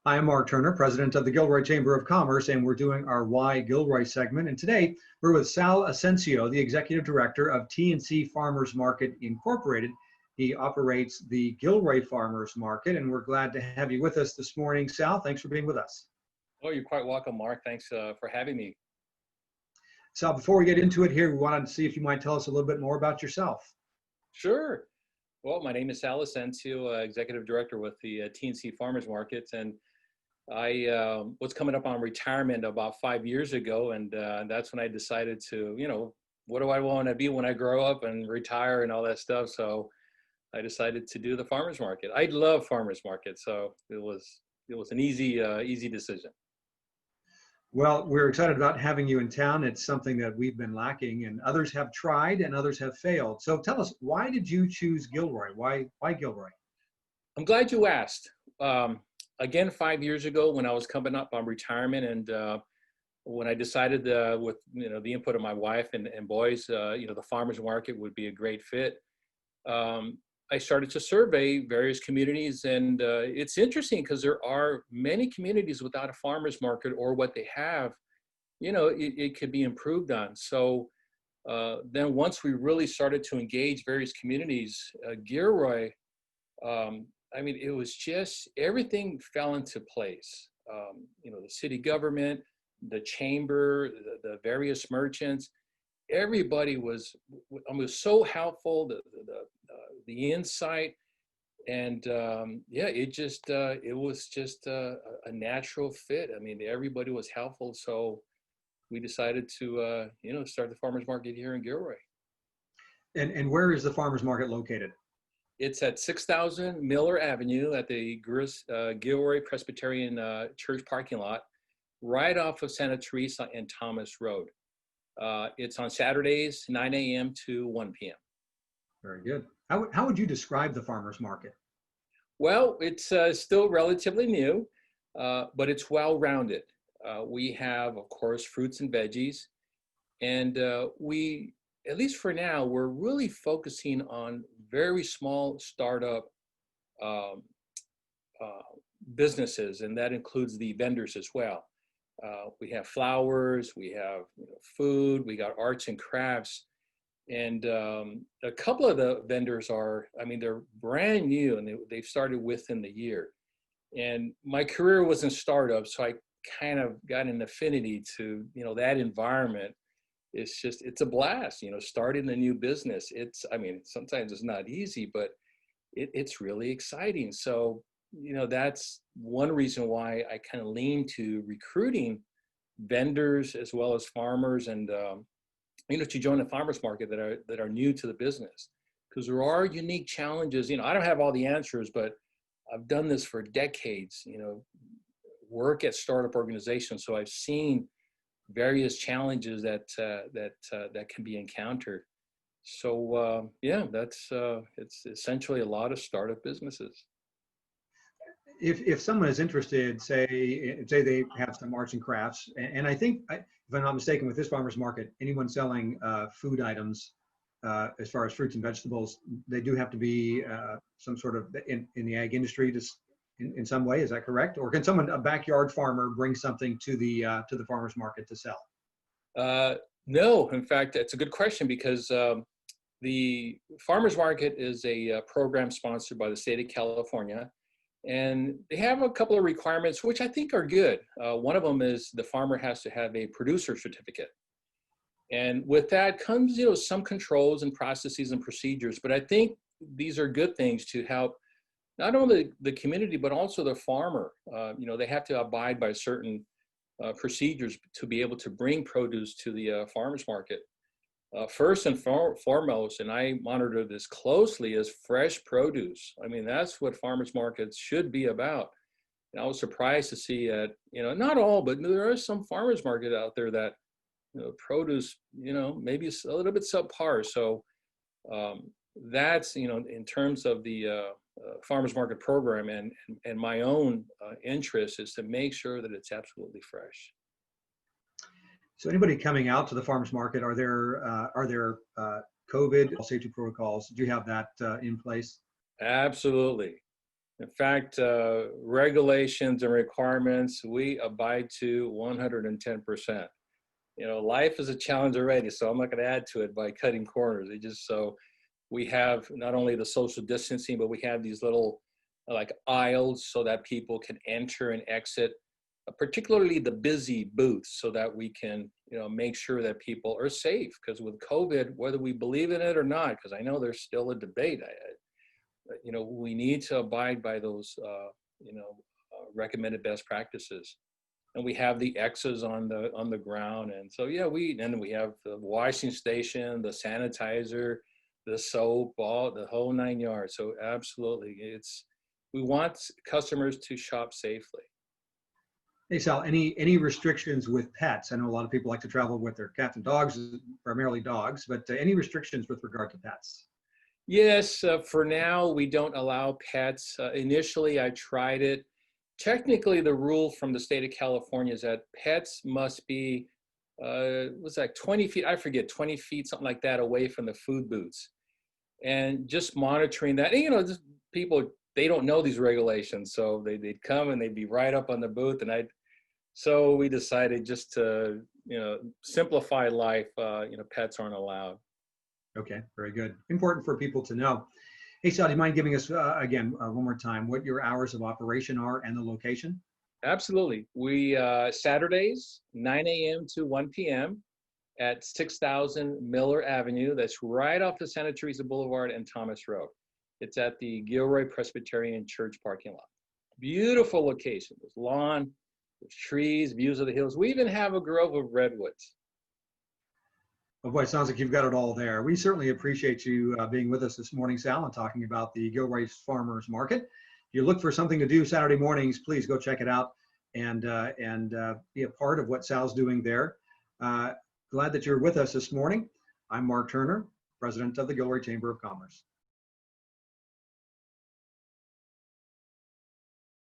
Hi, I'm Mark Turner, president of the Gilroy Chamber of Commerce, and we're doing our Why Gilroy segment. And today we're with Sal Ascencio, the executive director of T&C Farmers Market Incorporated. He operates the Gilroy Farmers Market, and we're glad to have you with us this morning. Sal, thanks for being with us. Oh, you're quite welcome, Mark. Thanks for having me. Sal, before we get into it here, we wanted to see if you might tell us a little bit more about yourself. Sure. Well, my name is Sal Ascencio, executive director with the T&C Farmers Market, and I was coming up on retirement about 5 years ago, and that's when I decided to, what do I want to be when I grow up and retire and all that stuff. So I decided to do the farmers market. I love farmers market, so it was an easy decision. Well, we're excited about having you in town. It's something that we've been lacking, and others have tried and others have failed. So tell us, why did you choose Gilroy? Why Gilroy? I'm glad you asked. Again, 5 years ago, when I was coming up on retirement, and when I decided with the input of my wife and boys, the farmers market would be a great fit. I started to survey various communities, and it's interesting because there are many communities without a farmers market, or what they have, it could be improved on. So then once we really started to engage various communities, Gilroy, it was just, everything fell into place. The city government, the chamber, the various merchants, everybody was so helpful. The insight, and it was just a natural fit. I mean, everybody was helpful, so we decided to start the farmers market here in Gilroy. And where is the farmers market located? It's at 6000 Miller Avenue at the Gilroy Presbyterian Church parking lot, right off of Santa Teresa and Thomas Road. It's on Saturdays, 9 a.m. to 1 p.m. Very good. How would you describe the farmers market? Well, it's still relatively new, but it's well-rounded. We have, of course, fruits and veggies, and we, at least for now, we're really focusing on very small startup businesses, and that includes the vendors as well. We have flowers, we have food, we got arts and crafts. And a couple of the vendors they're brand new, and they've started within the year. And my career was in startups, so I kind of got an affinity to, that environment. It's a blast, starting a new business. Sometimes it's not easy, but it's really exciting. So, that's one reason why I kind of lean to recruiting vendors as well as farmers, and to join the farmers market that are new to the business, because there are unique challenges. I don't have all the answers, but I've done this for decades, work at startup organizations. So I've seen various challenges that can be encountered. So it's essentially a lot of startup businesses. If someone is interested, say they have some arts and crafts, and I think, if I'm not mistaken, with this farmers market, anyone selling food items, as far as fruits and vegetables, they do have to be some sort of in the ag industry, just in some way. Is that correct? Or can a backyard farmer, bring something to the farmers market to sell? No, in fact, it's a good question, because the farmers market is a program sponsored by the state of California. And they have a couple of requirements, which I think are good. One of them is the farmer has to have a producer certificate. And with that comes, some controls and processes and procedures. But I think these are good things to help not only the community, but also the farmer. They have to abide by certain procedures to be able to bring produce to the farmers market. First and foremost, and I monitor this closely, is fresh produce. That's what farmers markets should be about. And I was surprised to see that, not all, but there are some farmers market out there that, produce, maybe it's a little bit subpar. So that's, in terms of the farmers market program, and my own interest is to make sure that it's absolutely fresh. So anybody coming out to the farmers market, are there COVID safety protocols? Do you have that in place? Absolutely. In fact, regulations and requirements, we abide to 110%. Life is a challenge already, so I'm not going to add to it by cutting corners. It just so we have not only the social distancing, but we have these little like aisles so that people can enter and exit, particularly the busy booths, so that we can, make sure that people are safe. Because with COVID, whether we believe in it or not, because I know there's still a debate, we need to abide by those, recommended best practices. And we have the X's on the ground, and so yeah, we have the washing station, the sanitizer, the soap, all the whole 9 yards. So absolutely, we want customers to shop safely. Hey Sal, any restrictions with pets? I know a lot of people like to travel with their cats and dogs, primarily dogs, but any restrictions with regard to pets? Yes, for now we don't allow pets. Initially, I tried it. Technically, the rule from the state of California is that pets must be, what's that, 20 feet? I forget, 20 feet, something like that, away from the food booths. And just monitoring that, and, just people, they don't know these regulations, so they'd come and they'd be right up on the booth, and so we decided just to, simplify life. Pets aren't allowed. Okay, very good. Important for people to know. Hey Sal, do you mind giving us again one more time what your hours of operation are and the location? Absolutely. We Saturdays 9 a.m. to 1 p.m. at 6000 Miller Avenue. That's right off the Santa Teresa Boulevard and Thomas Road. It's at the Gilroy Presbyterian Church parking lot. Beautiful location. There's lawn, there's trees, views of the hills. We even have a grove of redwoods. Oh boy, it sounds like you've got it all there. We certainly appreciate you being with us this morning, Sal, and talking about the Gilroy Farmers Market. If you look for something to do Saturday mornings, please go check it out and be a part of what Sal's doing there. Glad that you're with us this morning. I'm Mark Turner, President of the Gilroy Chamber of Commerce.